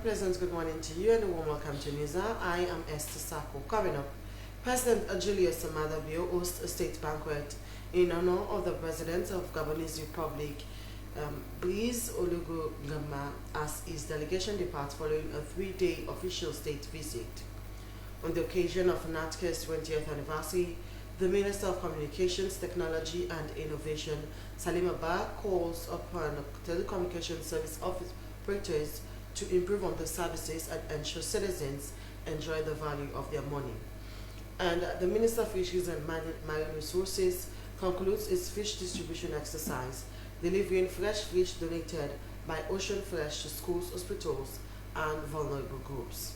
pleasant good morning to you and a warm welcome to News Hour. I am Esther Sako. Coming up, President Julius Maada Bio hosts a state banquet in honor of the President of Gabonese Republic, Brice Oligui Nguema, as his delegation departs following a 3-day official state visit. On the occasion of NATCA's 20th anniversary, the Minister of Communications, Technology and Innovation, Salim Abba, calls upon telecommunication service operators to improve on the services and ensure citizens enjoy the value of their money. And the Minister of Fisheries and Marine Resources concludes its fish distribution exercise, delivering fresh fish donated by Ocean Fresh to schools, hospitals, and vulnerable groups.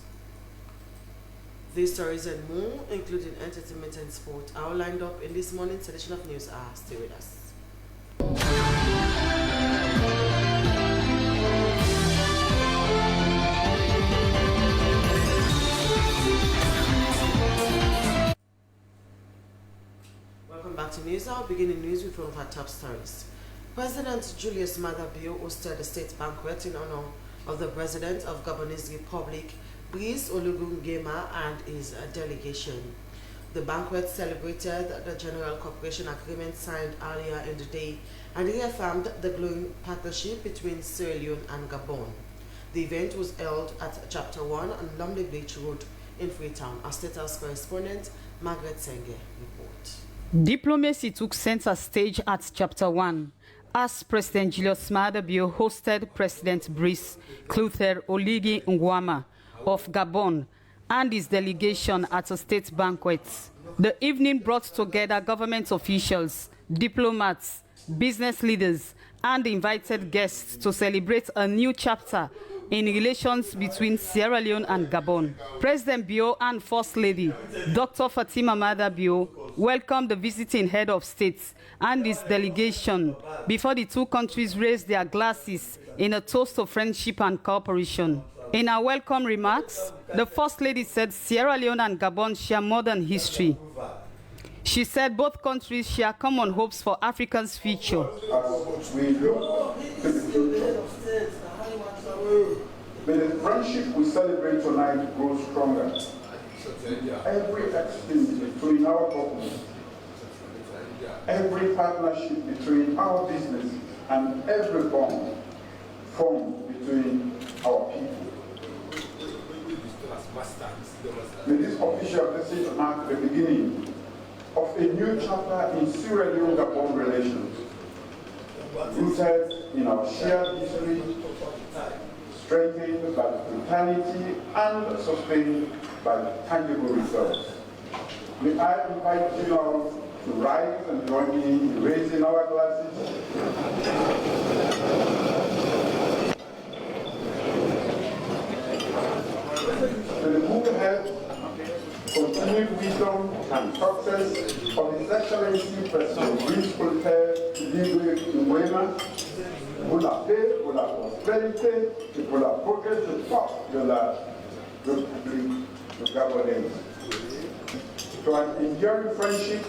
These stories and more, including entertainment and sport, are all lined up in this morning's edition of News Hour. Stay with us. Welcome back to News Hour. Beginning news with one of our top stories. President Julius Maada Bio hosted a state banquet in honor of the President of Gabonese Republic, Brice Oligui Nguema, and his delegation. The banquet celebrated the General Cooperation Agreement signed earlier in the day and reaffirmed the growing partnership between Sierra Leone and Gabon. The event was held at Chapter 1 on Lumley Beach Road in Freetown. Our State House correspondent Margaret Senge reports. Diplomacy took center stage at Chapter 1 as President Julius Maada Bio hosted President Brice Oligui Nguema of Gabon and his delegation at a state banquet. The evening brought together government officials, diplomats, business leaders, and invited guests to celebrate a new chapter in relations between Sierra Leone and Gabon. President Bio and First Lady, Dr. Fatima Maada Bio, welcomed the visiting head of state and his delegation before the two countries raised their glasses in a toast of friendship and cooperation. In her welcome remarks, the First Lady said Sierra Leone and Gabon share modern history. She said both countries share common hopes for Africa's future. May the friendship we celebrate tonight grow stronger. Every exchange between our couples, every partnership between our business, and every bond formed between our people. May this official visit mark the beginning of a new chapter in Sierra Leone-Gabon relations, rooted in our shared history, strengthened by fraternity and sustained by tangible results. May I invite you now to rise and join me in raising our glasses. To the move ahead, continued wisdom and success of His Excellency President Brice Oligui Nguema, pour la paix, pour la prospérité et pour la progression forte de la République gabonaise. To an enduring friendship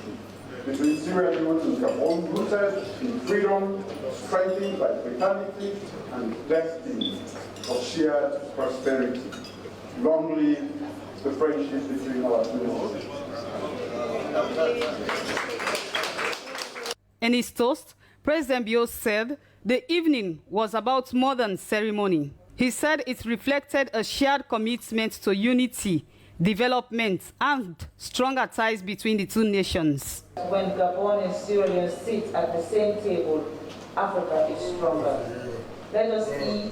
between Sierra Leone and Gabon, rooted in freedom, strengthened by fraternity and destiny of shared prosperity. Long live the friendship between our two. In his toast, President Bio said the evening was about more than ceremony. He said it reflected a shared commitment to unity, development, and stronger ties between the two nations. When Gabon and Sierra Leone sit at the same table, Africa is stronger. Let us eat,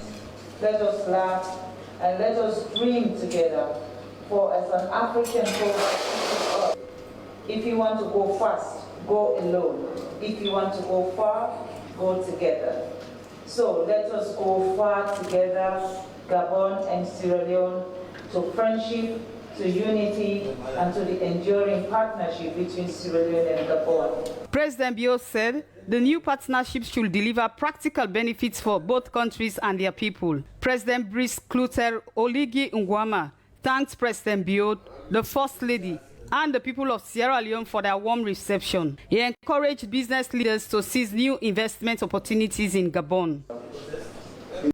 let us laugh, and let us dream together. For as an African proverb, if you want to go fast, go alone. If you want to go far, go together. So let us go far together, Gabon and Sierra Leone, to friendship, to unity, and to the enduring partnership between Sierra Leone and Gabon. President Bio said the new partnership should deliver practical benefits for both countries and their people. President Brice Oligui Nguema thanked President Bio, the First Lady, and the people of Sierra Leone for their warm reception. He encouraged business leaders to seize new investment opportunities in Gabon.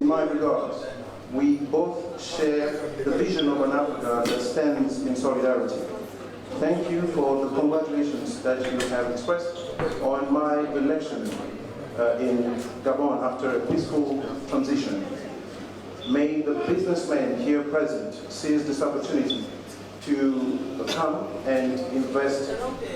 In my regards, we both share the vision of an Africa that stands in solidarity. Thank you for the congratulations that you have expressed on my election in Gabon after a peaceful transition. May the businessmen here present seize this opportunity to come and invest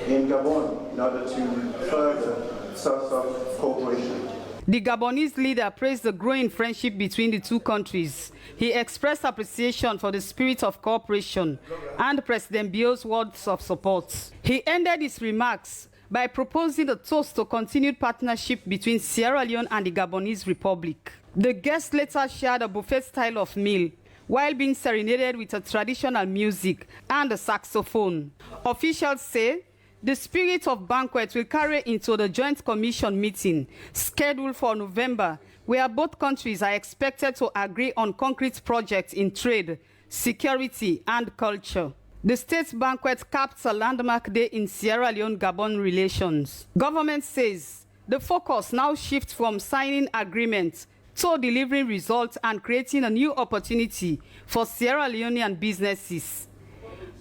in Gabon in order to further South-South cooperation. The Gabonese leader praised the growing friendship between the two countries. He expressed appreciation for the spirit of cooperation and President Bio's words of support. He ended his remarks by proposing a toast to continued partnership between Sierra Leone and the Gabonese Republic. The guests later shared a buffet style of meal while being serenaded with a traditional music and a saxophone. Officials say the spirit of banquet will carry into the Joint Commission meeting scheduled for November, where both countries are expected to agree on concrete projects in trade, security, and culture. The state banquet caps a landmark day in Sierra Leone-Gabon relations. Government says the focus now shifts from signing agreements to delivering results and creating a new opportunity for Sierra Leonean businesses.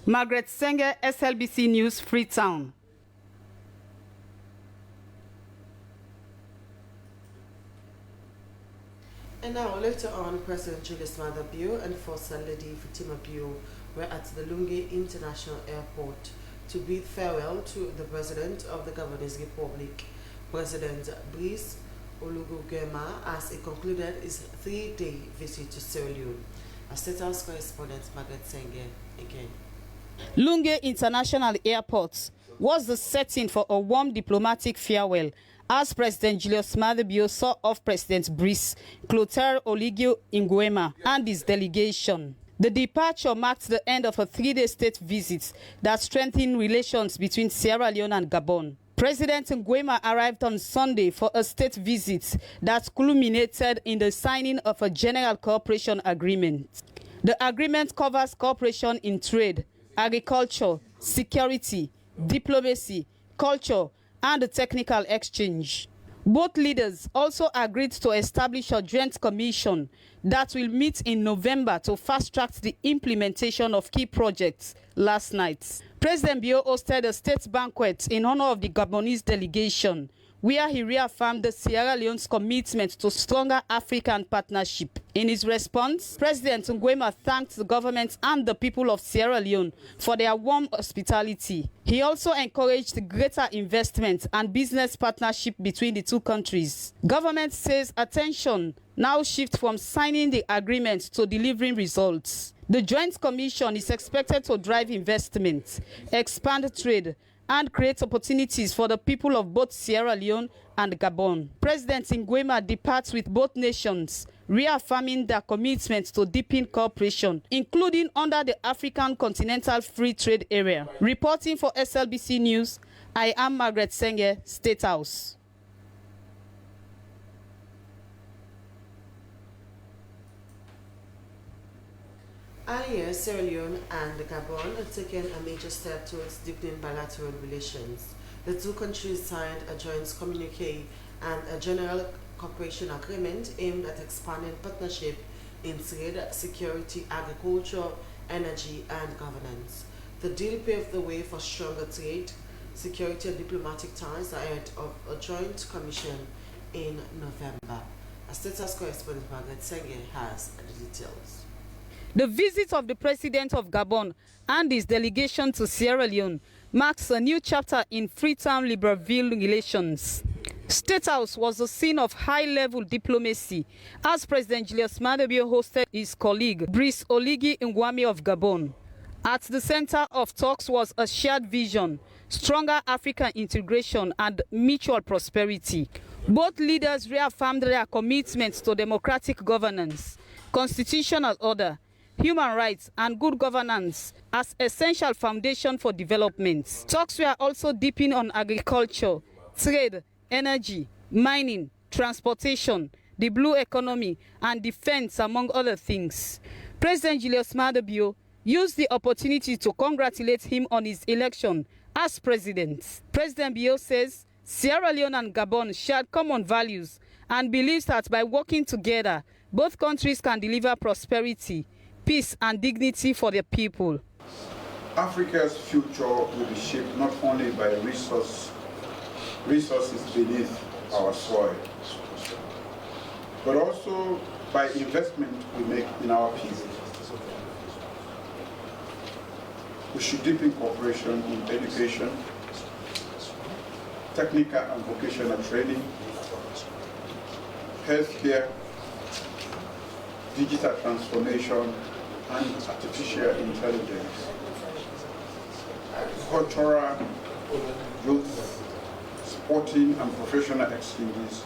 Margaret Senge, SLBC News, Freetown. And now, later on, President Julius Maada Bio and First Lady Fatima Bio were at the Lunge International Airport to bid farewell to the President of the Gabonese Republic, President Brice Oligui Nguema, as he concluded his 3-day visit to Sierra Leone. A State House correspondent, Margaret Senge, again. Lunge International Airport was the setting for a warm diplomatic farewell as President Julius Maada Bio saw off President Brice Clotaire Oligui Nguema and his delegation. The departure marked the end of a 3-day state visit that strengthened relations between Sierra Leone and Gabon. President Nguema arrived on Sunday for a state visit that culminated in the signing of a general cooperation agreement. The agreement covers cooperation in trade, agriculture, security, diplomacy, culture, and the technical exchange. Both leaders also agreed to establish a joint commission that will meet in November to fast-track the implementation of key projects last night. President Bio hosted a state banquet in honor of the Gabonese delegation, where he reaffirmed the Sierra Leone's commitment to stronger African partnership. In his response, President Nguema thanked the government and the people of Sierra Leone for their warm hospitality. He also encouraged greater investment and business partnership between the two countries. Government says attention now shifts from signing the agreement to delivering results. The Joint Commission is expected to drive investment, expand trade, and create opportunities for the people of both Sierra Leone and Gabon. President Nguema departs with both nations, reaffirming their commitment to deepen cooperation, including under the African Continental Free Trade Area. Reporting for SLBC News, I am Margaret Senge, State House. Earlier, Sierra Leone and Gabon have taken a major step towards deepening bilateral relations. The two countries signed a joint communique and a general cooperation agreement aimed at expanding partnership in trade, security, agriculture, energy, and governance. The deal paved the way for stronger trade, security, and diplomatic ties ahead of a joint commission in November. A State House correspondent, Margaret Senge, has the details. The visit of the President of Gabon and his delegation to Sierra Leone marks a new chapter in Freetown-Libreville relations. State House was the scene of high-level diplomacy as President Julius Maada Bio hosted his colleague Brice Oligui Nguema of Gabon. At the center of talks was a shared vision, stronger African integration, and mutual prosperity. Both leaders reaffirmed their commitment to democratic governance, constitutional order, human rights, and good governance as essential foundation for development. Talks were also deepened on agriculture, trade, energy, mining, transportation, the blue economy, and defense, among other things. President Julius Maada Bio used the opportunity to congratulate him on his election as president. President Bio says Sierra Leone and Gabon shared common values and believes that by working together, both countries can deliver prosperity, peace and dignity for their people. Africa's future will be shaped not only by the resources beneath our soil, but also by investment we make in our people. We should deepen cooperation in education, technical and vocational training, healthcare, digital transformation, and artificial intelligence. Cultural, youth, sporting, and professional exchanges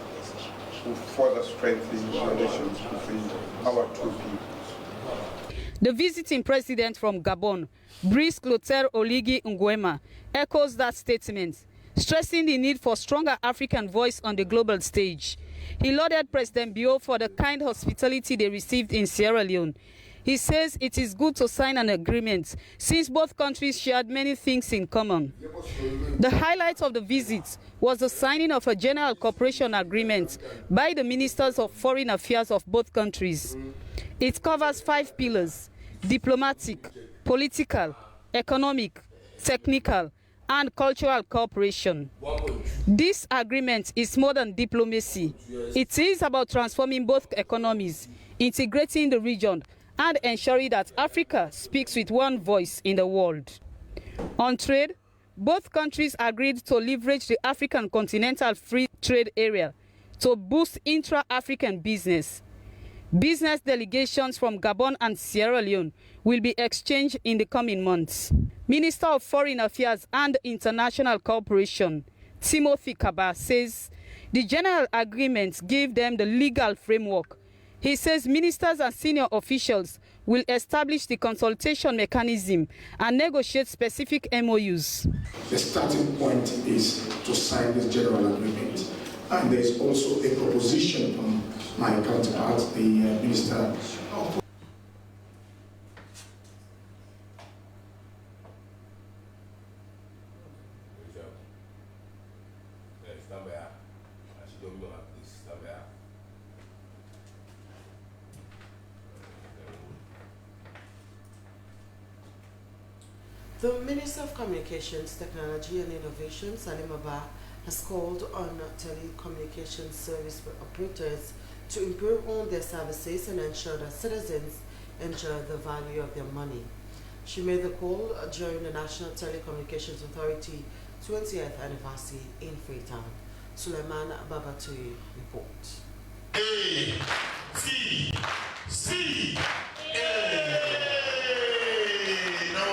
will further strengthen relations between our two peoples. The visiting president from Gabon, Brice Clotaire Oligui Nguema, echoes that statement, stressing the need for stronger African voice on the global stage. He lauded President Bio for the kind hospitality they received in Sierra Leone. He says it is good to sign an agreement since both countries shared many things in common. The highlight of the visit was the signing of a general cooperation agreement by the ministers of foreign affairs of both countries. It covers 5 pillars: diplomatic, political, economic, technical, and cultural cooperation. This agreement is more than diplomacy. It is about transforming both economies, integrating the region, and ensuring that Africa speaks with one voice in the world. On trade, both countries agreed to leverage the African Continental Free Trade Area to boost intra-African business. Business delegations from Gabon and Sierra Leone will be exchanged in the coming months. Minister of Foreign Affairs and International Cooperation, Timothy Kaba, says the general agreements give them the legal framework. He says ministers and senior officials will establish the consultation mechanism and negotiate specific MOUs. The starting point is to sign this general agreement. And there is also a proposition from my counterpart, the Minister of The Minister of Communications, Technology and Innovation, Salim Abba, has called on telecommunications service operators to improve on their services and ensure that citizens enjoy the value of their money. She made the call during the National Telecommunications Authority 20th anniversary in Freetown. Suleiman Babatui reports.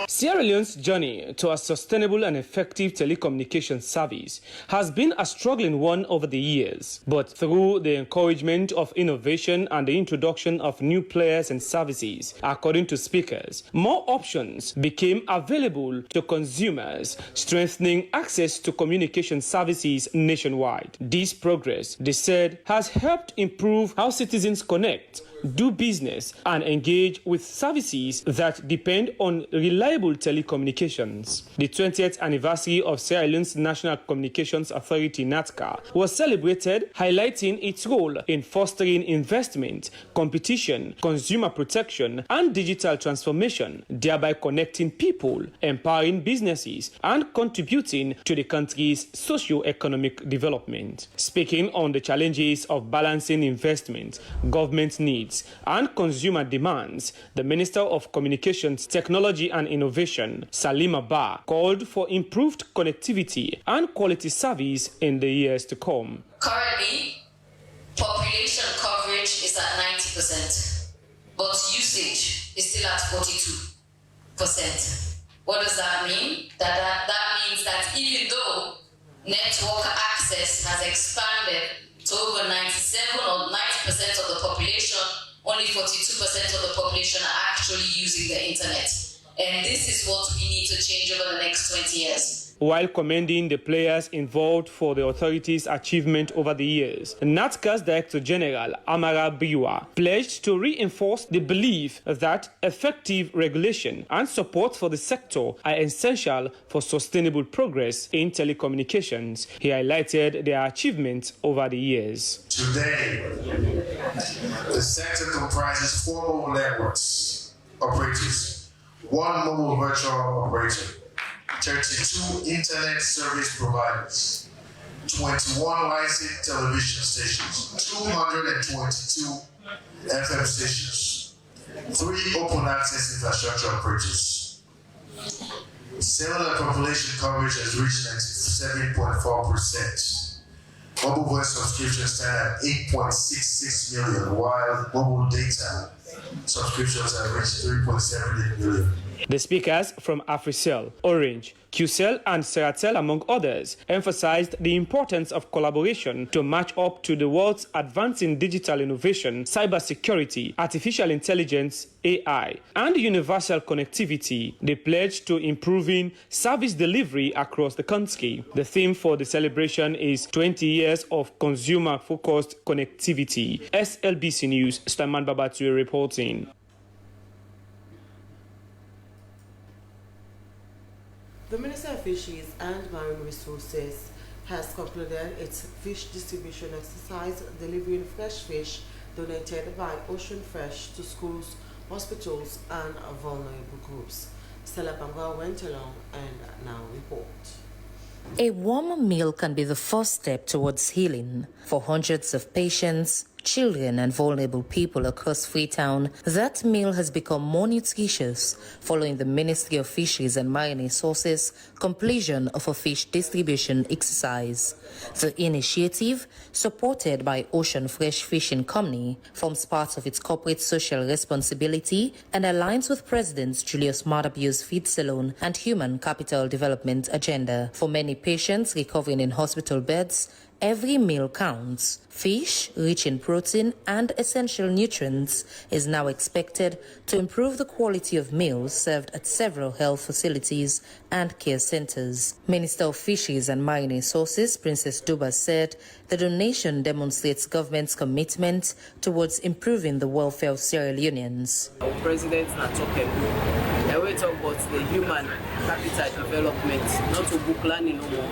Sierra Leone's journey to a sustainable and effective telecommunications service has been a struggling one over the years. But through the encouragement of innovation and the introduction of new players and services, according to speakers, more options became available to consumers, strengthening access to communication services nationwide. This progress, they said, has helped improve how citizens connect, do business, and engage with services that depend on reliable telecommunications. The 20th anniversary of Sierra Leone's National Communications Authority, NATCA, was celebrated, highlighting its role in fostering investment, competition, consumer protection, and digital transformation, thereby connecting people, empowering businesses, and contributing to the country's socio-economic development. Speaking on the challenges of balancing investment, government needs, and consumer demands, the Minister of Communications, Technology and Innovation, Salim Abba, called for improved connectivity and quality service in the years to come. Currently, population coverage is at 90%, but usage is still at 42%. What does that mean? That means that even though network access has expanded to over 97 or 90% of the population, only 42% of the population are actually using the internet. And this is what we need to change over the next 20 years. While commending the players involved for the authority's achievement over the years, NATCA's Director General, Amara Biwa, pledged to reinforce the belief that effective regulation and support for the sector are essential for sustainable progress in telecommunications. He highlighted their achievements over the years. Today, The sector comprises 4 mobile networks operators, 1 mobile virtual operator, 32 internet service providers, 21 licensed television stations, 222 FM stations, 3 open access infrastructure operators. Cellular population coverage has reached 97.4%. Mobile voice subscriptions stand at 8.66 million, while mobile data subscriptions have reached 3.78 million. The speakers from Africell, Orange, QCell and Seratel, among others, emphasized the importance of collaboration to match up to the world's advancing digital innovation, cybersecurity, artificial intelligence, AI, and universal connectivity. They pledged to improving service delivery across the country. The theme for the celebration is 20 years of consumer-focused connectivity. SLBC News, Staman Babatue reporting. The Minister of Fisheries and Marine Resources has concluded its fish distribution exercise, delivering fresh fish donated by Ocean Fresh to schools, hospitals, and vulnerable groups. Stella Bangwa went along and now reports. A warm meal can be the first step towards healing for hundreds of patients, children and vulnerable people across Freetown. That meal has become more nutritious following the Ministry of Fisheries and Marine Resources completion of a fish distribution exercise. The initiative, supported by Ocean Fresh Fishing Company, forms part of its corporate social responsibility and aligns with President Julius Maada Bio's Feed Salon and Human Capital Development agenda. For many patients recovering in hospital beds, every meal counts. Fish, rich in protein and essential nutrients, is now expected to improve the quality of meals served at several health facilities and care centers. Minister of Fisheries and Marine Resources, Princess Duba, said the donation demonstrates government's commitment towards improving the welfare of Sierra Leoneans. Our president's not talking. We talk about the human capital development, not to book learning no more.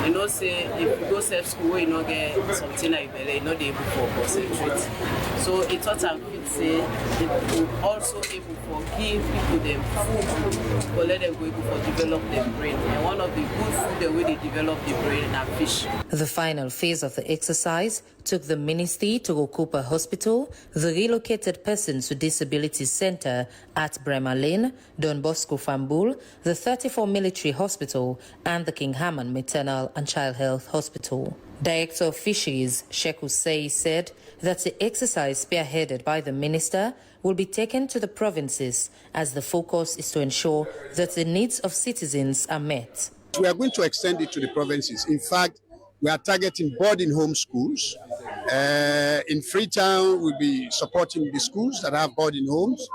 You know, say if you go to school, you know, get something like that, you know, they able to concentrate. So it thought I could say it also able to give people them food, but let them go able to develop their brain. And one of the good food the way they develop the brain are fish. The final phase of the exercise took the ministry to Rokupa Hospital, the Relocated Persons with Disabilities Center at Bremer Lane, Don Bosco Fambul, the 34 Military Hospital, and the King Haman Maternal and Child Health Hospital. Director of Fisheries, Sheikh Hussein, said that the exercise spearheaded by the minister will be taken to the provinces as the focus is to ensure that the needs of citizens are met. We are going to extend it to the provinces. In fact, we are targeting boarding home schools. In Freetown, we'll be supporting the schools that have boarding homes.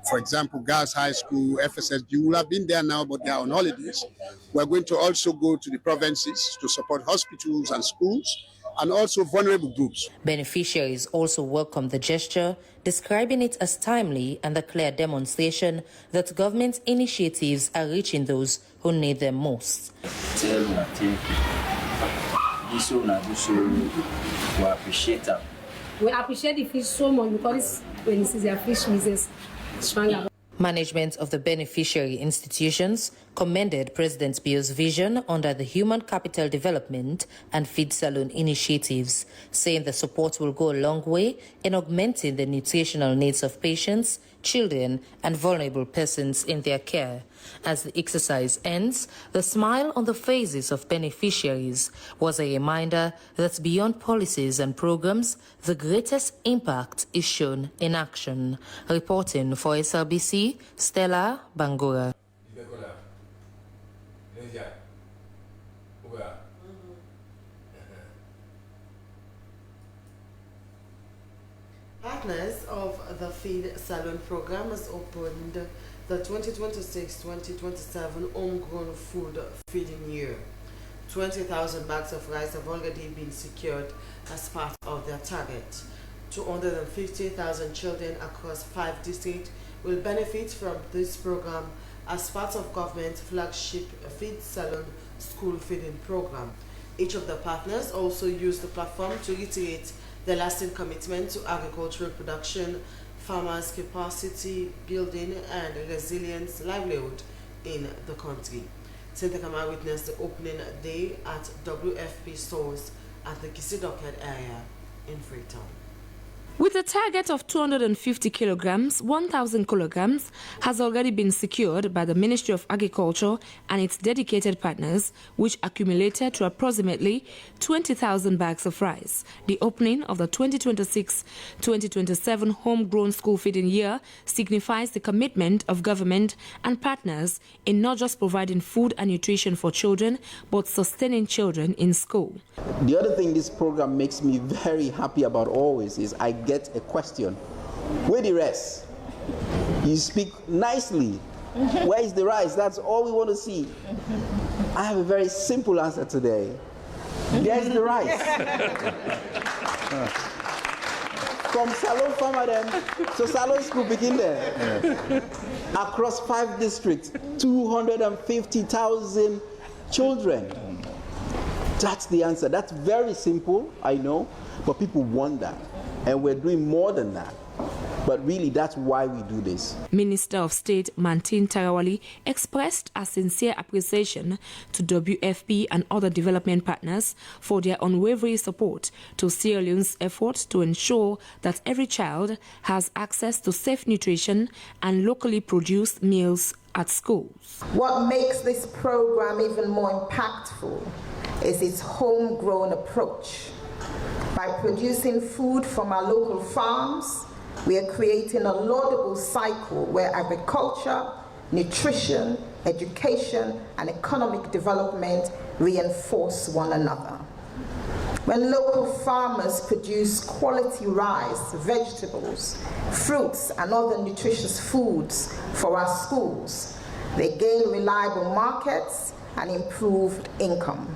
For example, Girls High School, FSSG, will have been there now, but they are on holidays. We're going to also go to the provinces to support hospitals and schools, and also vulnerable groups. Beneficiaries also welcomed the gesture, describing it as timely and a clear demonstration that government initiatives are reaching those who need them most. We appreciate the fish so much because when you see their fish business stronger. Management of the beneficiary institutions commended President Bio's vision under the Human Capital Development and Feed Salon initiatives, saying the support will go a long way in augmenting the nutritional needs of patients, children, and vulnerable persons in their care. As the exercise ends, the smile on the faces of beneficiaries was a reminder that beyond policies and programs, the greatest impact is shown in action. Reporting for SRBC, Stella Bangura. Partners of the Feed Salon program has opened the 2026-2027 homegrown food feeding year. 20,000 bags of rice have already been secured as part of their target. 250,000 children across 5 districts will benefit from this program as part of government's flagship Feed Salon school feeding program. Each of the partners also used the platform to reiterate the lasting commitment to agricultural production, farmers' capacity building, and resilience livelihood in the country. St. Ekama witnessed the opening day at WFP stores at the Kisidoket area in Freetown. With a target of 250 kilograms, 1,000 kilograms has already been secured by the Ministry of Agriculture and its dedicated partners, which accumulated to approximately 20,000 bags of rice. The opening of the 2026-2027 homegrown school feeding year signifies the commitment of government and partners in not just providing food and nutrition for children, but sustaining children in school. The other thing this program makes me very happy about always is I get a question. Where the rest? You speak nicely. Where is the rice? That's all we want to see. I have a very simple answer today. There's the rice. From Salon Farmer them to Salon School begin there. Across 5 districts, 250,000 children. That's the answer. That's very simple, I know, but people want that. And we're doing more than that. But really, that's why we do this. Minister of State Martin Tarawali expressed a sincere appreciation to WFP and other development partners for their unwavering support to Sierra Leone's effort to ensure that every child has access to safe nutrition and locally produced meals at schools. What makes this program even more impactful is its homegrown approach. By producing food from our local farms, we are creating a laudable cycle where agriculture, nutrition, education, and economic development reinforce one another. When local farmers produce quality rice, vegetables, fruits, and other nutritious foods for our schools, they gain reliable markets and improved income.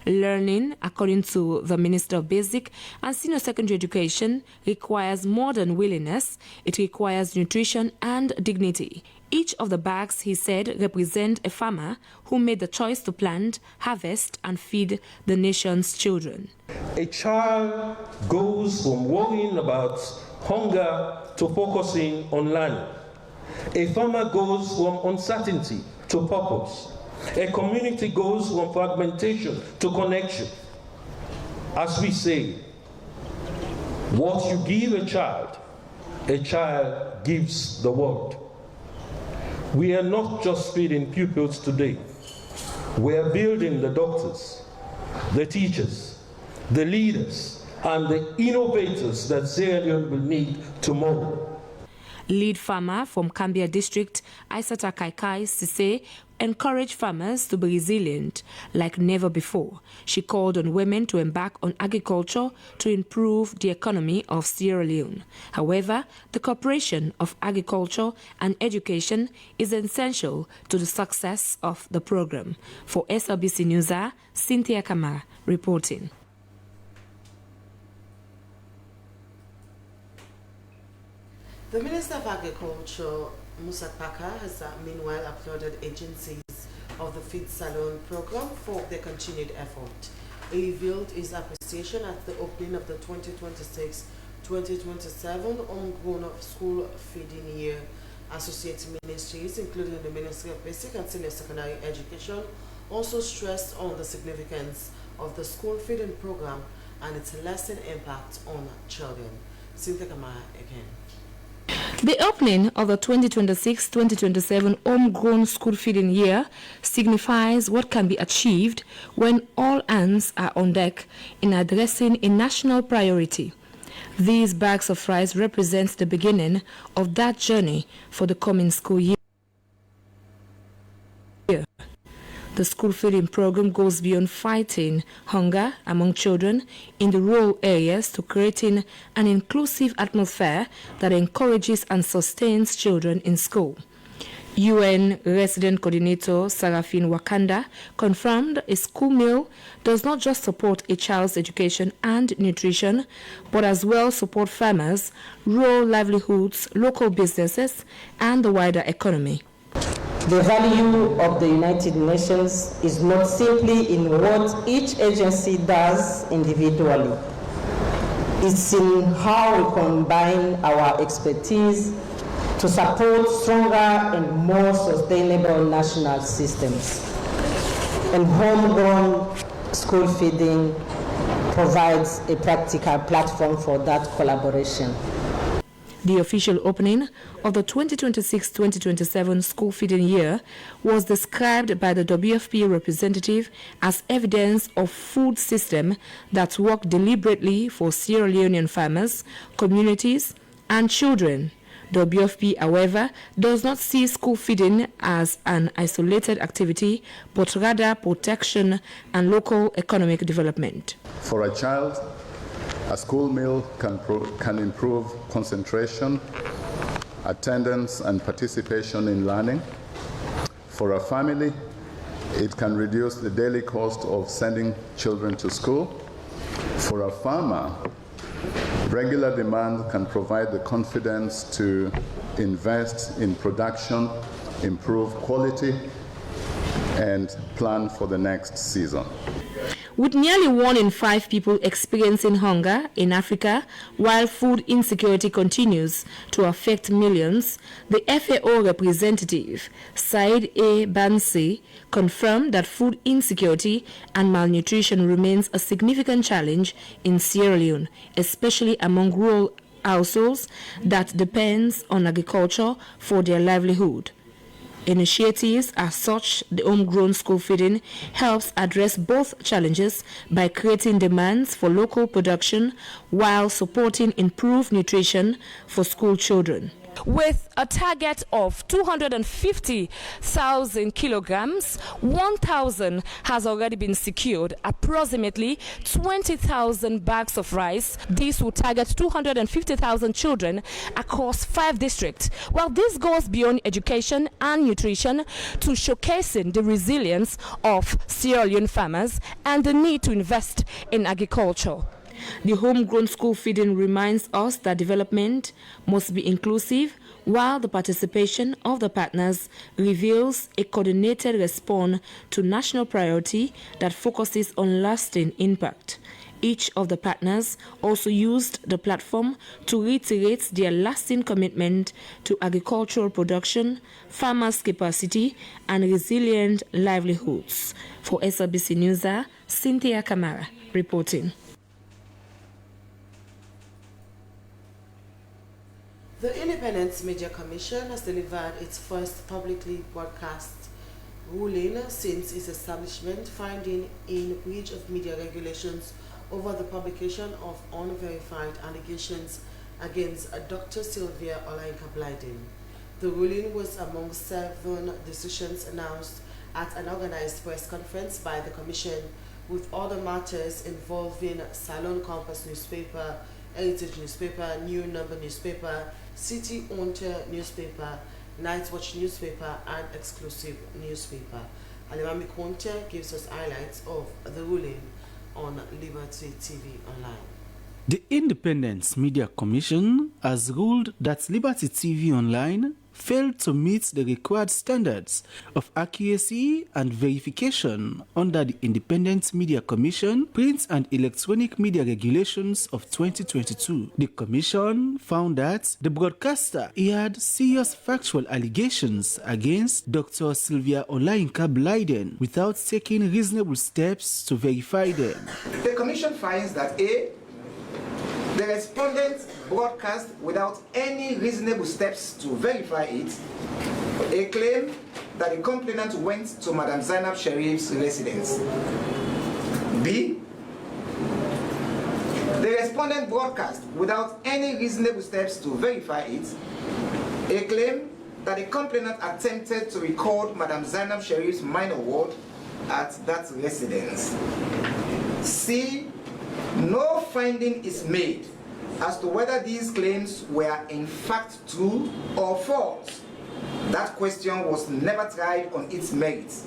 Learning, according to the Minister of Basic and Senior Secondary Education, requires more than willingness. It requires nutrition and dignity. Each of the bags, he said, represent a farmer who made the choice to plant, harvest, and feed the nation's children. A child goes from worrying about hunger to focusing on learning. A farmer goes from uncertainty to purpose. A community goes from fragmentation to connection. As we say, what you give a child gives the world. We are not just feeding pupils today. We are building the doctors, the teachers, the leaders, and the innovators that Sierra Leone will need tomorrow. Lead farmer from Cambia District, Aissata Kaikai Sise, encouraged farmers to be resilient like never before. She called on women to embark on agriculture to improve the economy of Sierra Leone. However, the cooperation of agriculture and education is essential to the success of the program. For SLBC News, Cynthia Kamara reporting. The Minister of Agriculture, Musa Paka, has meanwhile applauded agencies of the Feed Salon program for their continued effort. He revealed his appreciation at the opening of the 2026-2027 homegrown school feeding year. Associate ministries, including the Ministry of Basic and Senior Secondary Education, also stressed on the significance of the school feeding program and its lasting impact on children. Cynthia Kamara again. The opening of the 2026-2027 homegrown school feeding year signifies what can be achieved when all hands are on deck in addressing a national priority. These bags of rice represent the beginning of that journey for the coming school year. The school feeding program goes beyond fighting hunger among children in the rural areas to creating an inclusive atmosphere that encourages and sustains children in school. UN Resident Coordinator Sarafin Wakanda confirmed a school meal does not just support a child's education and nutrition, but as well support farmers, rural livelihoods, local businesses, and the wider economy. The value of the United Nations is not simply in what each agency does individually. It's in how we combine our expertise to support stronger and more sustainable national systems. And homegrown school feeding provides a practical platform for that collaboration. The official opening of the 2026-2027 school feeding year was described by the WFP representative as evidence of food system that work deliberately for Sierra Leonean farmers, communities, and children. WFP, however, does not see school feeding as an isolated activity, but rather protection and local economic development. For a child, a school meal can improve concentration, attendance, and participation in learning. For a family, it can reduce the daily cost of sending children to school. For a farmer, regular demand can provide the confidence to invest in production, improve quality, and plan for the next season. With nearly 1 in 5 people experiencing hunger in Africa, while food insecurity continues to affect millions, the FAO representative, Said A. Bansi, confirmed that food insecurity and malnutrition remains a significant challenge in Sierra Leone, especially among rural households that depend on agriculture for their livelihood. Initiatives as such, the homegrown school feeding helps address both challenges by creating demands for local production while supporting improved nutrition for school children. With a target of 250,000 kilograms, 1,000 has already been secured, approximately 20,000 bags of rice. This will target 250,000 children across 5 districts. Well, this goes beyond education and nutrition to showcasing the resilience of Sierra Leone farmers and the need to invest in agriculture. The homegrown school feeding reminds us that development must be inclusive, while the participation of the partners reveals a coordinated response to national priority that focuses on lasting impact. Each of the partners also used the platform to reiterate their lasting commitment to agricultural production, farmers' capacity, and resilient livelihoods. For SABC News, Cynthia Kamara reporting. The Independent Media Commission has delivered its first publicly broadcast ruling since its establishment, finding in breach of media regulations over the publication of unverified allegations against Dr. Sylvia Olayinka-Blyden. The ruling was among 7 decisions announced at an organized press conference by the Commission, with other matters involving Salon Campus newspaper, Heritage newspaper, New Number newspaper, City Ontario newspaper, Night Watch newspaper, and Exclusive newspaper. Alimami Conte gives us highlights of the ruling on Liberty TV Online. The Independent Media Commission has ruled that Liberty TV Online failed to meet the required standards of accuracy and verification under the Independent Media Commission Print and Electronic Media Regulations of 2022. The Commission found that the broadcaster had serious factual allegations against Dr. Sylvia Olayinka-Blyden without taking reasonable steps to verify them. The Commission finds that A, the respondent broadcast without any reasonable steps to verify it, a claim that the complainant went to Madam Zainab Sharif's residence. B, the respondent broadcast without any reasonable steps to verify it, a claim that the complainant attempted to record Madam Zainab Sharif's minor ward at that residence. C, no finding is made as to whether these claims were in fact true or false. That question was never tried on its merits,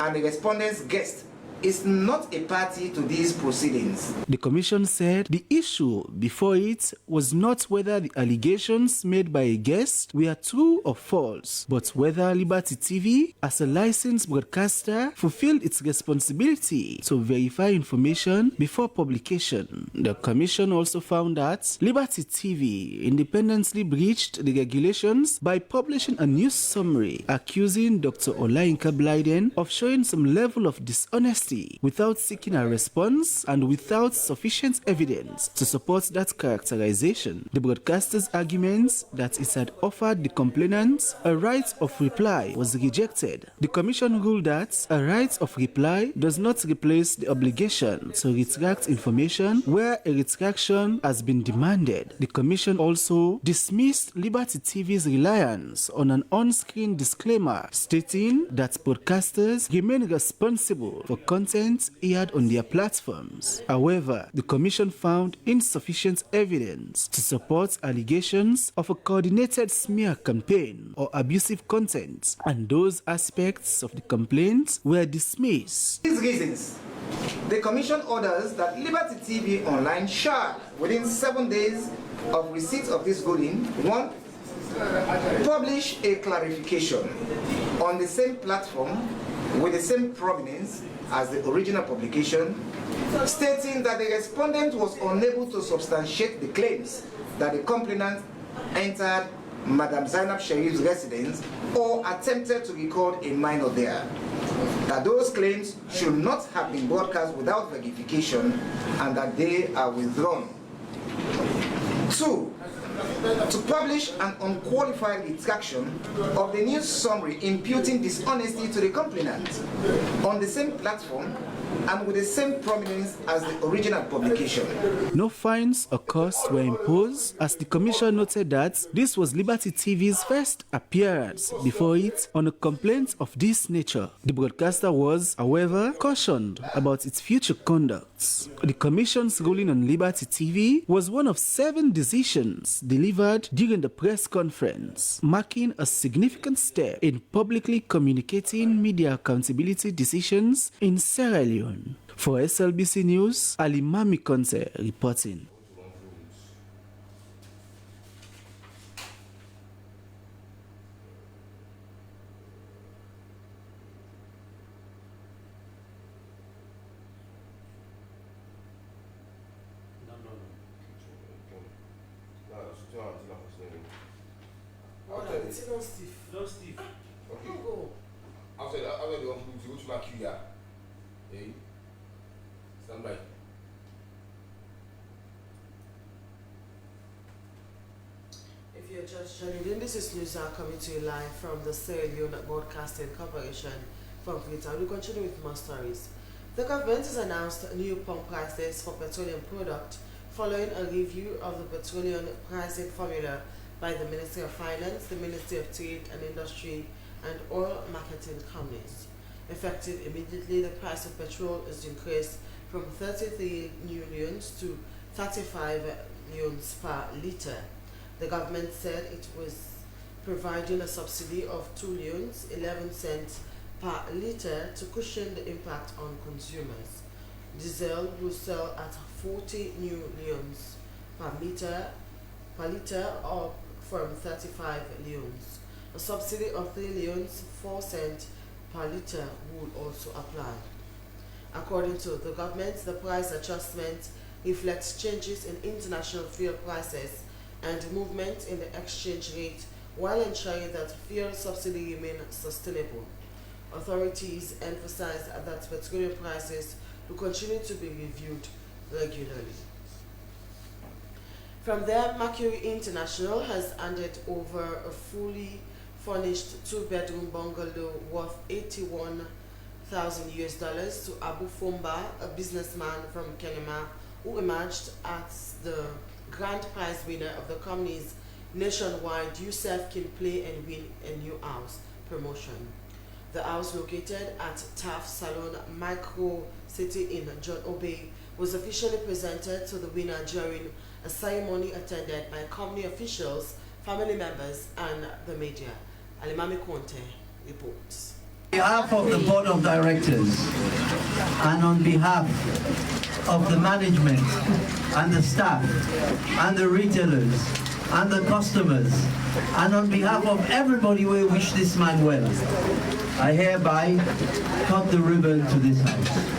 and the respondents guessed is not a party to these proceedings. The commission said the issue before it was not whether the allegations made by a guest were true or false, but whether Liberty TV, as a licensed broadcaster, fulfilled its responsibility to verify information before publication. The commission also found that Liberty TV independently breached the regulations by publishing a news summary accusing Dr. Olayinka Blyden of showing some level of dishonesty without seeking a response and without sufficient evidence to support that characterization. The broadcaster's arguments that it had offered the complainant a right of reply was rejected. The commission ruled that a right of reply does not replace the obligation to retract information where a retraction has been demanded. The commission also dismissed Liberty TV's reliance on an on-screen disclaimer stating that broadcasters remain responsible for content aired on their platforms. However, the commission found insufficient evidence to support allegations of a coordinated smear campaign or abusive content, and those aspects of the complaints were dismissed. These reasons, the commission orders that Liberty TV Online shall, within 7 days of receipt of this ruling, 1. Publish a clarification on the same platform with the same provenance as the original publication, stating that the respondent was unable to substantiate the claims that the complainant entered Madam Zainab Sharif's residence or attempted to record a minor there, that those claims should not have been broadcast without verification and that they are withdrawn. 2. To publish an unqualified retraction of the news summary imputing dishonesty to the complainant on the same platform and with the same prominence as the original publication. No fines or costs were imposed, as the commission noted that this was Liberty TV's first appearance before it on a complaint of this nature. The broadcaster was, however, cautioned about its future conduct. The commission's ruling on Liberty TV was one of 7 decisions delivered during the press conference, marking a significant step in publicly communicating media accountability decisions in Sierra Leone. For SLBC News, Alimami Conte reporting. Steve. Okay. After the one who go to my QA. Hey. Stand by. If you're just joining in, this is news now coming to you live from the Sierra Leone Broadcasting Corporation from Freetown. We continue with more stories. The government has announced new pump prices for petroleum product following a review of the petroleum pricing formula by the Ministry of Finance, the Ministry of Trade and Industry, and oil marketing companies. Effective immediately, the price of petrol is increased from 33 new leones to 35 leones per litre. The government said it was providing a subsidy of 2 leones, 11 cents per litre to cushion the impact on consumers. Diesel will sell at 40 new leones per litre or from 35 leones. A subsidy of 3 leones, 4 cents per litre will also apply. According to the government, the price adjustment reflects changes in international fuel prices and movement in the exchange rate while ensuring that fuel subsidy remains sustainable. Authorities emphasize that petroleum prices will continue to be reviewed regularly. From there, Mercury International has handed over a fully furnished 2-bedroom bungalow worth $81,000 to Abu Fomba, a businessman from Kenema, who emerged as the grand prize winner of the company's nationwide Yourself Can Play and Win a New House promotion. The house, located at Taft Salon Micro City in John Obey, was officially presented to the winner during a ceremony attended by company officials, family members, and the media. Alimami Conte reports. On behalf of the Board of Directors and on behalf of the management and the staff and the retailers and the customers and on behalf of everybody we wish this man well, I hereby cut the ribbon to this house.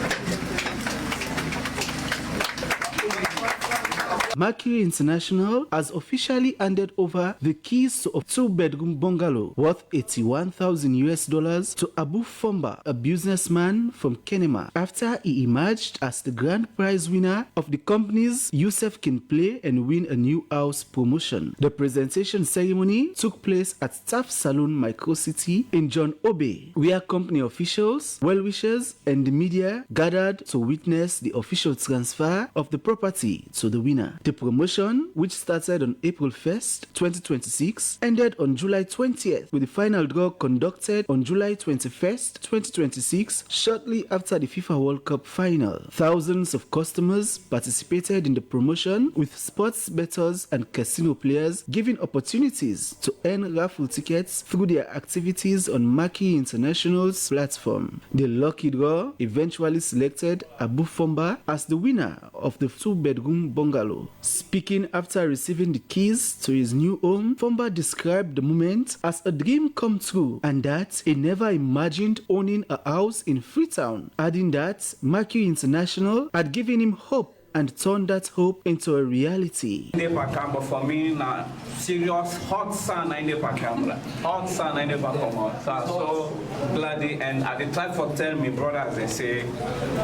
Mercury International has officially handed over the keys to a 2-bedroom bungalow worth $81,000 to Abu Fomba, a businessman from Kenema, after he emerged as the grand prize winner of the company's Youssef Can Play and Win a New House promotion. The presentation ceremony took place at Taft Saloon Micro City in John Obey, where company officials, well-wishers, and the media gathered to witness the official transfer of the property to the winner. The promotion, which started on April 1st, 2026, ended on July 20th, with the final draw conducted on July 21st, 2026, shortly after the FIFA World Cup final. Thousands of customers participated in the promotion, with sports bettors and casino players given opportunities to earn raffle tickets through their activities on Mercury International's platform. The lucky draw eventually selected Abu Fomba as the winner of the 2-bedroom bungalow. Speaking after receiving the keys to his new home, Fomba described the moment as a dream come true and that he never imagined owning a house in Freetown, adding that Mercury International had given him hope and turned that hope into a reality. For me, na serious hot sun I never camera. Hot sun I never come out. So I'm so glad and at the time for tell me brothers they say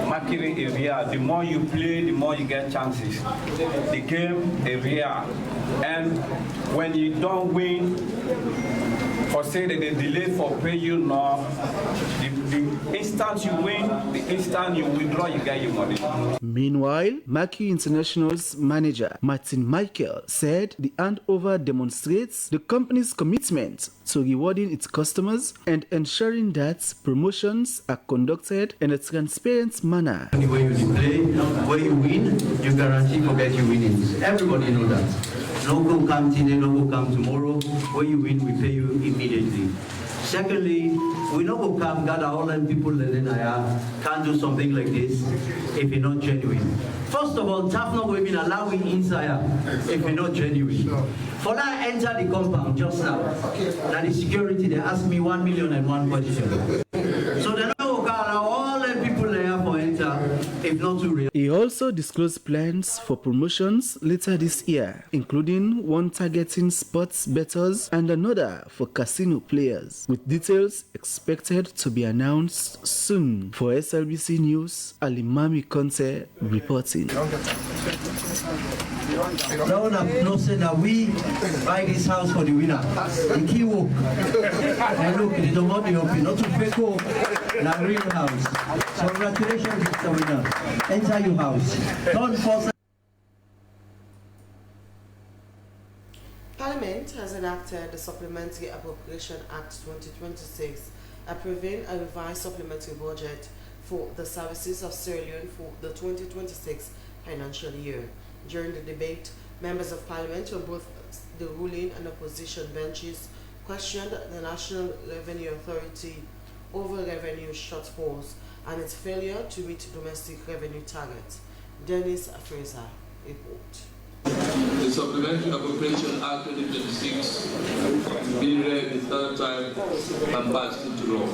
Mercury area, the more you play, the more you get chances. The game area. And when you don't win, for say that they delay for pay you now, the instant you win, the instant you withdraw, you get your money. Meanwhile, Mercury International's manager, Martin Michael, said the handover demonstrates the company's commitment to rewarding its customers and ensuring that promotions are conducted in a transparent manner. Where you play, where you win, you guarantee forget your winnings. Everybody knows that. No go come today, no go come tomorrow. Where you win, we pay you immediately. Secondly, we no go come gather all them people that then can't do something like this if you're not genuine. First of all, TAF not going to allow you inside if you're not genuine. For that, I enter the compound just now. Now the security, they ask me 1,000,001 questions. So they don't go allow all them people there for enter if not too real. He also disclosed plans for promotions later this year, including one targeting sports bettors and another for casino players, with details expected to be announced soon. For SLBC News, Alimami Conte reporting. No, say that we buy this house for the winner. The key work. And look, they don't want the open, not to fake work, not real house. So congratulations, Mr. Winner. Enter your house. Don't force. Parliament has enacted the Supplementary Appropriation Act 2026, approving a revised supplementary budget for the services of Sierra Leone for the 2026 financial year. During the debate, members of Parliament on both the ruling and opposition benches questioned the National Revenue Authority over revenue shortfalls and its failure to meet domestic revenue targets. Dennis Fraser report. The Supplementary Appropriation Act 2026 being read the third time and passed into law.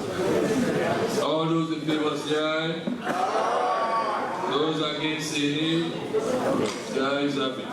All those in favor say aye. Those against say nay. The ayes have it.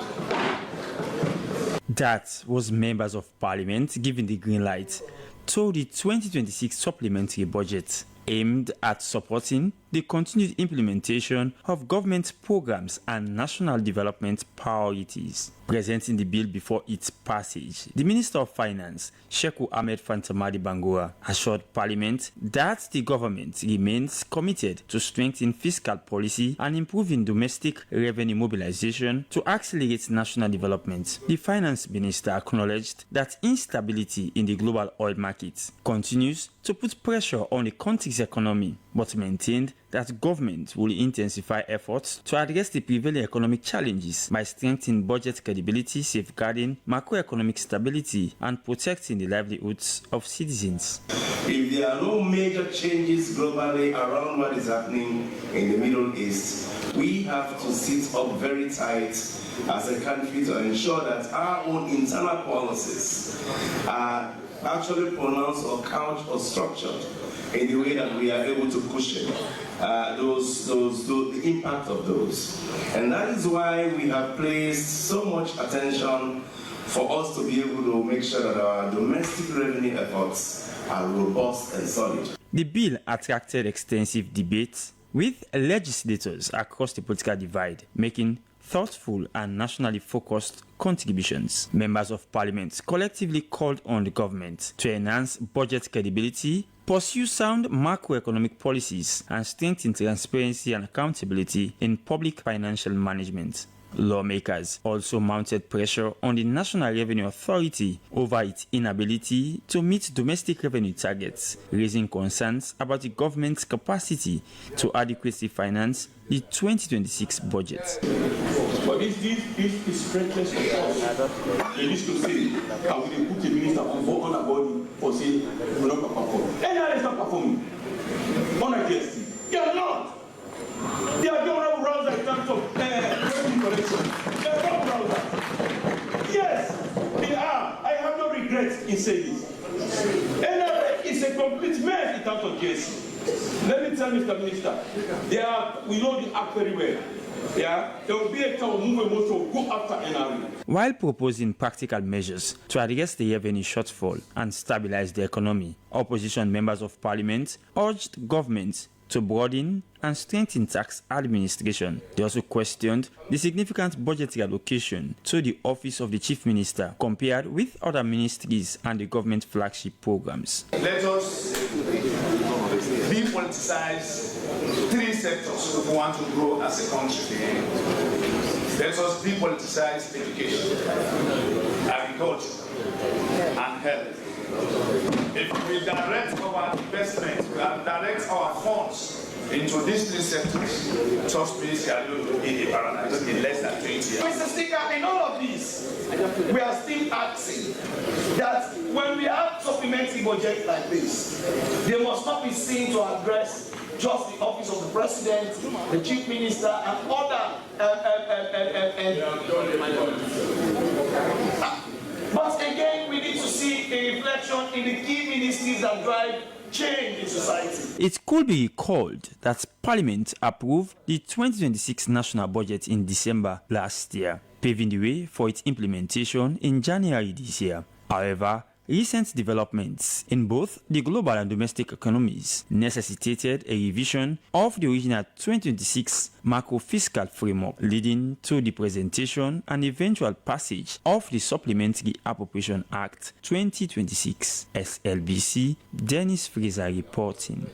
That was members of Parliament giving the green light to the 2026 supplementary budget, aimed at supporting the continued implementation of government programs and national development priorities. Presenting the bill before its passage, the Minister of Finance, Sheku Ahmed Fantamadi Bangura, assured Parliament that the government remains committed to strengthening fiscal policy and improving domestic revenue mobilization to accelerate national development. The Finance Minister acknowledged that instability in the global oil market continues to put pressure on the country's its economy, but maintained that government will intensify efforts to address the prevailing economic challenges by strengthening budget credibility, safeguarding macroeconomic stability, and protecting the livelihoods of citizens. If there are no major changes globally around what is happening in the Middle East, we have to sit up very tight as a country to ensure that our own internal policies are actually pronounced or couched or structured in the way that we are able to cushion the impact of those. And that is why we have placed so much attention for us to be able to make sure that our domestic revenue efforts are robust and solid. The bill attracted extensive debates with legislators across the political divide, making thoughtful and nationally focused contributions. Members of Parliament collectively called on the government to enhance budget credibility, pursue sound macroeconomic policies, and strengthen transparency and accountability in public financial management. Lawmakers also mounted pressure on the National Revenue Authority over its inability to meet domestic revenue targets, raising concerns about the government's capacity to adequately finance the 2026 budget. But this is reckless of us. They used to say, I will put the minister on a body for saying, we will not perform. NRA is not performing. On a GST. They are not. They are government browsers in terms of revenue collection. They are not browsers. Yes, they are. I have no regrets in saying this. NRA is a complete mess in terms of GST. Let me tell Mr. Minister, we know the act very well. Yeah, there will be a time of movement most will go after NRA. While proposing practical measures to address the revenue shortfall and stabilize the economy, opposition members of parliament urged government to broaden and strengthen tax administration. They also questioned the significant budgetary allocation to the office of the chief minister compared with other ministries and the government flagship programs. Let us depoliticize 3 sectors if we want to grow as a country. Let us depoliticize education, agriculture, and health. If we direct our investments, we direct our funds into these 3 sectors, trust me, we are going to be a paradise in less than 20 years. Mr. Speaker, in all of this, we are still asking that when we have supplementary budget like this, they must not be seen to address just the office of the president, the chief minister, and other. But again, we need to see a reflection in the key ministries that drive change in society. It could be recalled that Parliament approved the 2026 national budget in December last year, paving the way for its implementation in January this year. However, recent developments in both the global and domestic economies necessitated a revision of the original 2026 macro-fiscal framework, leading to the presentation and eventual passage of the Supplementary Appropriation Act 2026. SLBC, Dennis Fraser reporting.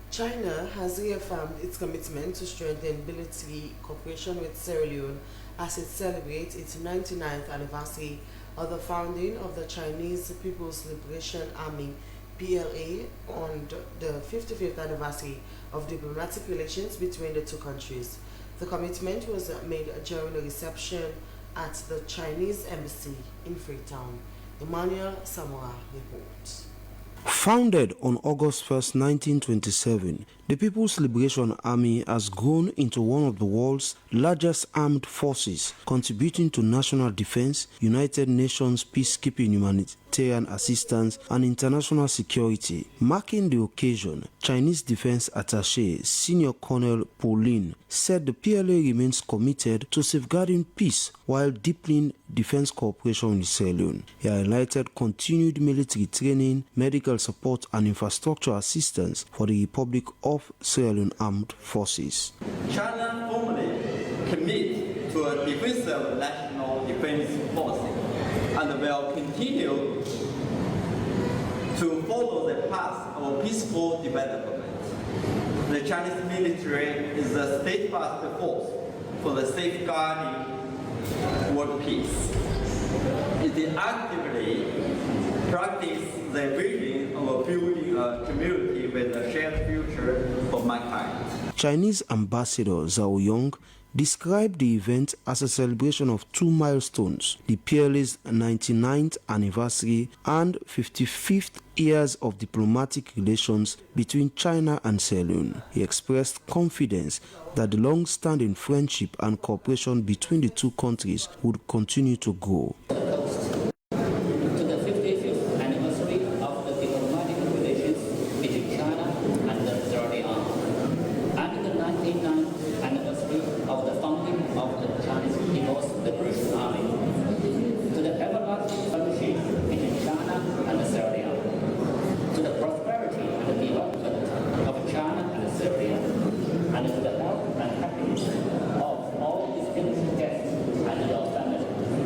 China has reaffirmed its commitment to strengthen military cooperation with Sierra Leone as it celebrates its 99th anniversary of the founding of the Chinese People's Liberation Army (PLA) on the 55th anniversary of diplomatic relations between the two countries. The commitment was made during a reception at the Chinese Embassy in Freetown. Emmanuel Samora reports. Founded on August 1, 1927, the People's Liberation Army has grown into one of the world's largest armed forces, contributing to national defense, United Nations peacekeeping, humanitarian assistance, and international security. Marking the occasion, Chinese Defense Attaché Senior Colonel Pauline said the PLA remains committed to safeguarding peace while deepening defense cooperation with Sierra Leone. He highlighted continued military training, medical support, and infrastructure assistance for the Republic of Sierra Leone Armed Forces. China formally commit to a defensive national defense policy and will continue to follow the path of peaceful development. The Chinese military is a steadfast force for the safeguarding world peace. It actively practice the vision of building a community with a shared future for mankind. Chinese Ambassador Zhao Yong described the event as a celebration of two milestones, the PLA's 99th anniversary and 55th years of diplomatic relations between China and Sierra Leone. He expressed confidence that the long-standing friendship and cooperation between the two countries would continue to grow.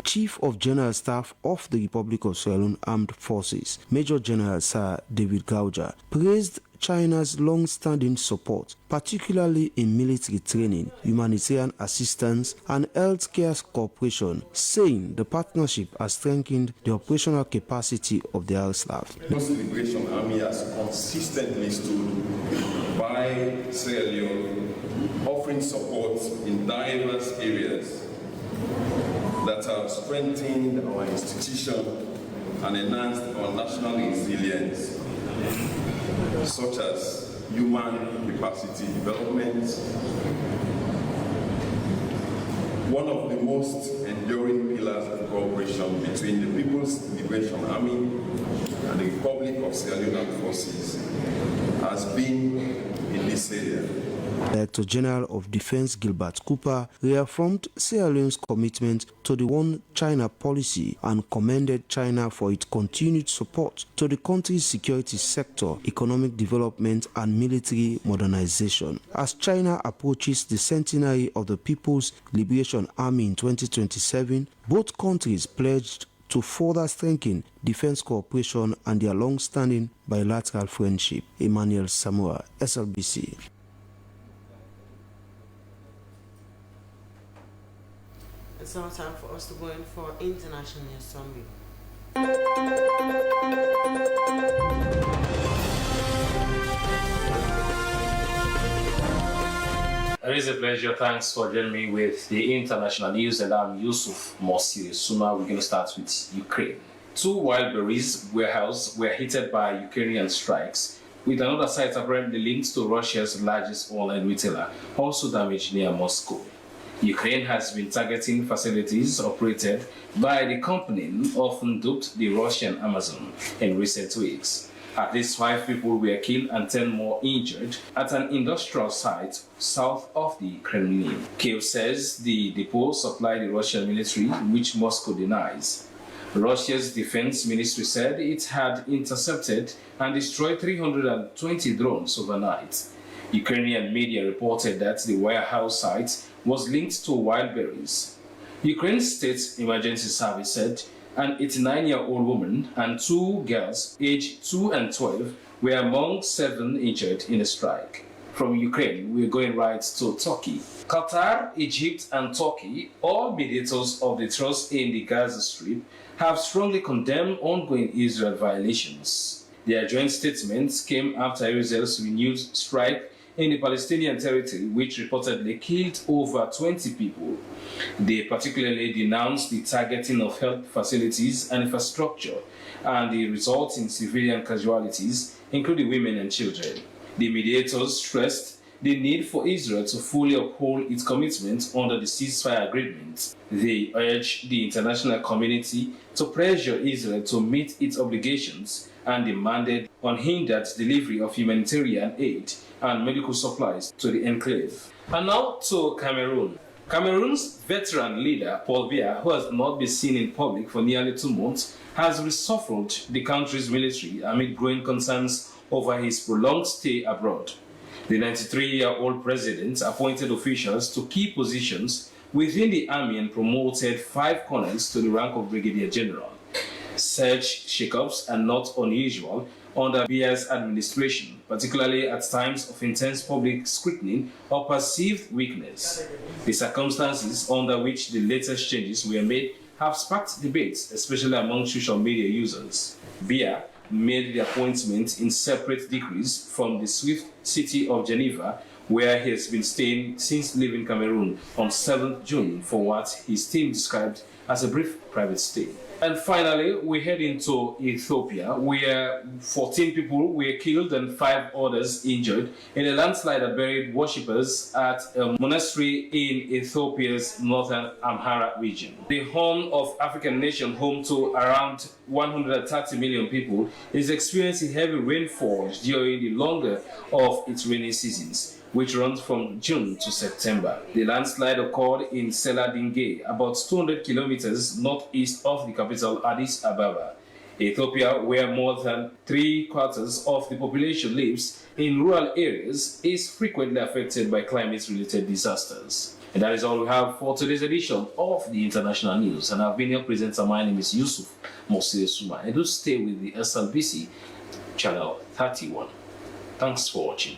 Chief of General Staff of the Republic of Sierra Leone Armed Forces, Major General Sir David Gauja, praised China's long-standing support, particularly in military training, humanitarian assistance, and healthcare cooperation, saying the partnership has strengthened the operational capacity of the RSLAF. The People's Liberation Army has consistently stood by Sierra Leone, offering support in diverse areas that have strengthened our institution and enhanced our national resilience, such as human capacity development. One of the most enduring pillars of cooperation between the People's Liberation Army and the Republic of Sierra Leone Armed Forces has been in this area. Director General of Defense Gilbert Cooper reaffirmed Sierra Leone's commitment to the One China policy and commended China for its continued support to the country's security sector, economic development, and military modernization. As China approaches the centenary of the People's Liberation Army in 2027, both countries pledged to further strengthen defense cooperation and their long-standing bilateral friendship. Emmanuel Samoa, SLBC. It's now time for us to go in for international news summary. It is a pleasure. Thanks for joining me with the international news, and I'm Yusuf Mosiri Suma. We're going to start with Ukraine. 2 Wildberries warehouses were hit by Ukrainian strikes, with another site apparently linked to Russia's largest online retailer also damaged near Moscow. Ukraine has been targeting facilities operated by the company, often dubbed the Russian Amazon, in recent weeks. At least 5 people were killed and 10 more injured at an industrial site south of the Kremlin. Kyiv says the depot supplied the Russian military, which Moscow denies. Russia's defense ministry said it had intercepted and destroyed 320 drones overnight. Ukrainian media reported that the warehouse site was linked to Wildberries. Ukraine's State Emergency Service said an 89-year-old woman and 2 girls aged 2 and 12 were among 7 injured in a strike. From Ukraine, we're going right to Turkey. Qatar, Egypt, and Turkey, all mediators of the truce in the Gaza Strip, have strongly condemned ongoing Israel violations. Their joint statements came after Israel's renewed strike in the Palestinian territory, which reportedly killed over 20 people. They particularly denounced the targeting of health facilities and infrastructure and the resulting civilian casualties, including women and children. The mediators stressed the need for Israel to fully uphold its commitment under the ceasefire agreement. They urged the international community to pressure Israel to meet its obligations and demanded unhindered delivery of humanitarian aid and medical supplies to the enclave. And now to Cameroon. Cameroon's veteran leader, Paul Biya, who has not been seen in public for nearly 2 months, has reshuffled the country's military amid growing concerns over his prolonged stay abroad. The 93-year-old president appointed officials to key positions within the army and promoted 5 colonels to the rank of brigadier general. Such shakeups are not unusual under Bia's administration, particularly at times of intense public scrutiny or perceived weakness. The circumstances under which the latest changes were made have sparked debates, especially among social media users. Bia made the appointment in separate decrees from the Swift city of Geneva, where he has been staying since leaving Cameroon on 7th June for what his team described as a brief private stay. And finally, we head into Ethiopia, where 14 people were killed and 5 others injured in a landslide that buried worshippers at a monastery in Ethiopia's northern Amhara region. The Horn of African nation, home to around 130 million people, is experiencing heavy rainfall during the longer of its rainy seasons, which runs from June to September. The landslide occurred in Seladinge, about 200 kilometers northeast of the capital Addis Ababa, Ethiopia, where more than 3/4 of the population lives in rural areas, is frequently affected by climate-related disasters. And that is all we have for today's edition of the International News. And I've been your presenter. My name is Yusuf Mosir Suma. And do stay with the SLBC channel 31. Thanks for watching.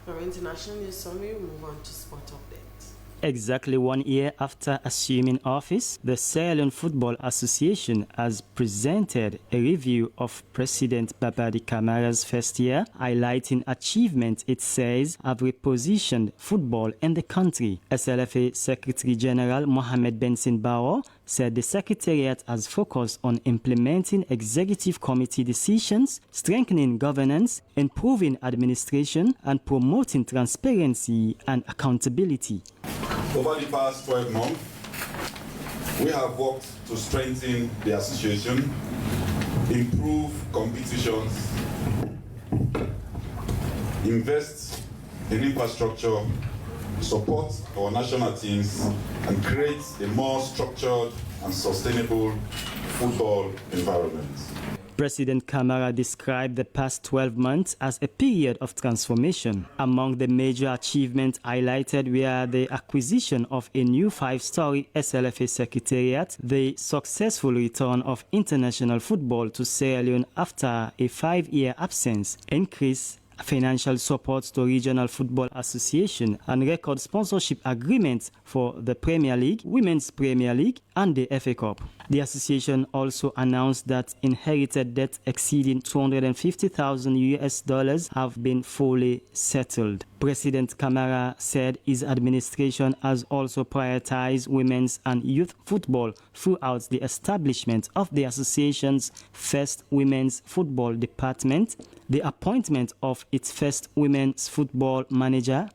From International News Summary, we move on to sport updates. Exactly 1 year after assuming office, the Sierra Leone Football Association has presented a review of President Babadi Kamara's first year, highlighting achievements it says have repositioned football in the country. SLFA Secretary General Mohamed Benson Baro said the Secretariat has focused on implementing executive committee decisions, strengthening governance, improving administration, and promoting transparency and accountability. Over the past 12 months, we have worked to strengthen the association, improve competitions, invest in infrastructure, support our national teams, and create a more structured and sustainable football environment. President Kamara described the past 12 months as a period of transformation. Among the major achievements highlighted were the acquisition of a new 5-story SLFA secretariat, the successful return of international football to Sierra Leone after a 5-year absence, increased financial support to Regional Football Association, and record sponsorship agreements for the Premier League, Women's Premier League, and the FA Cup. The association also announced that inherited debt exceeding $250,000 have been fully settled. President Kamara said his administration has also prioritized women's and youth football throughout the establishment of the association's first women's football department, the appointment of its first women's football manager,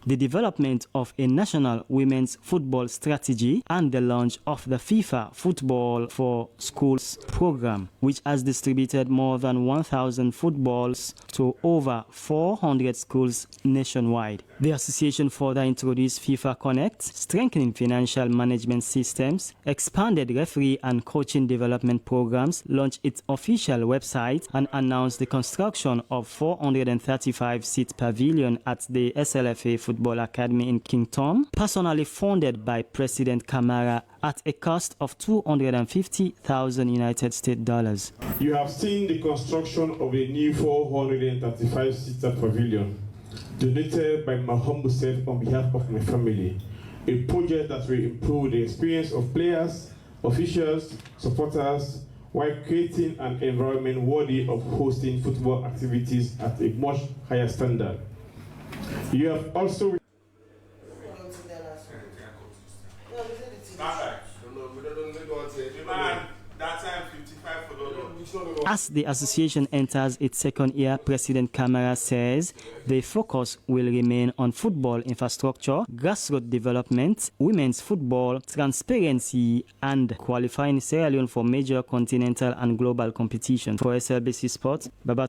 the development of a national women's football strategy, and the launch of the FIFA Football for Schools program, which has distributed more than 1,000 footballs to over 400 schools nationwide. The association further introduced FIFA Connect, strengthening financial management systems, expanded referee and coaching development programs, launched its official website, and announced the construction of 435-seat pavilion at the SLFA Football Academy in King Tom, personally funded by President Kamara at a cost of $250,000 United States dollars. You have seen the construction of a new 435-seater pavilion donated by my humble self on behalf of my family, a project that will improve the experience of players, officials, supporters, while creating an environment worthy of hosting football activities at a much higher standard. You have also As the association enters its second year, President Kamara says the focus will remain on football infrastructure, grassroots development, women's football, transparency, and qualifying Sierra Leone for major continental and global competition. For SLBC Sports, Baba.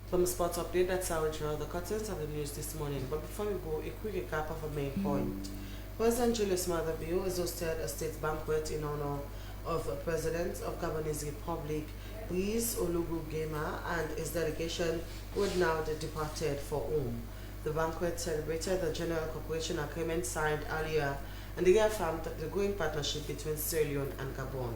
From the sports update, that's how we draw the curtains of the news this morning. But before we go, a quick recap of a main point. President Julius Maada Bio has hosted a state banquet in honor of the President of Gabonese Republic, Breeze Olugu Gema and his delegation who had now departed for home. The banquet celebrated the General Cooperation Agreement signed earlier and reaffirmed the growing partnership between Sierra Leone and Gabon.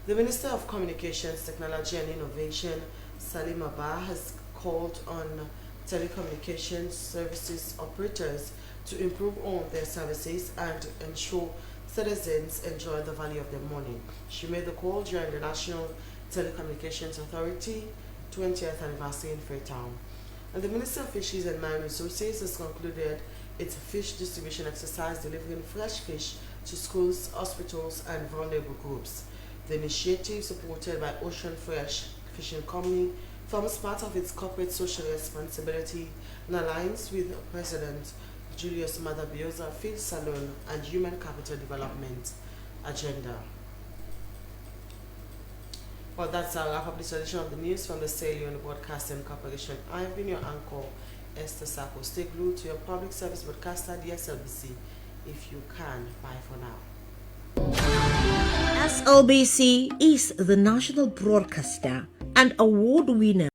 The Minister of Communications, Technology and Innovation, Salim Abba, has called on telecommunications services operators to improve on their services and ensure citizens enjoy the value of their money. She made the call during the National Telecommunications Authority 20th anniversary in Freetown. And the Minister of Fisheries and Marine Resources has concluded its fish distribution exercise delivering fresh fish to schools, hospitals and vulnerable groups. The initiative, supported by Ocean Fresh Fishing Company, forms part of its corporate social responsibility and aligns with President Julius Maada Bio's Field Salon and Human Capital Development agenda. Well, that's our wrap-up this edition of the news from the Sierra Leone Broadcasting Corporation. I've been your anchor, Esther Sako. Stay glued to your public service broadcaster, the SLBC, if you can. Bye for now. SLBC is the national broadcaster and award winner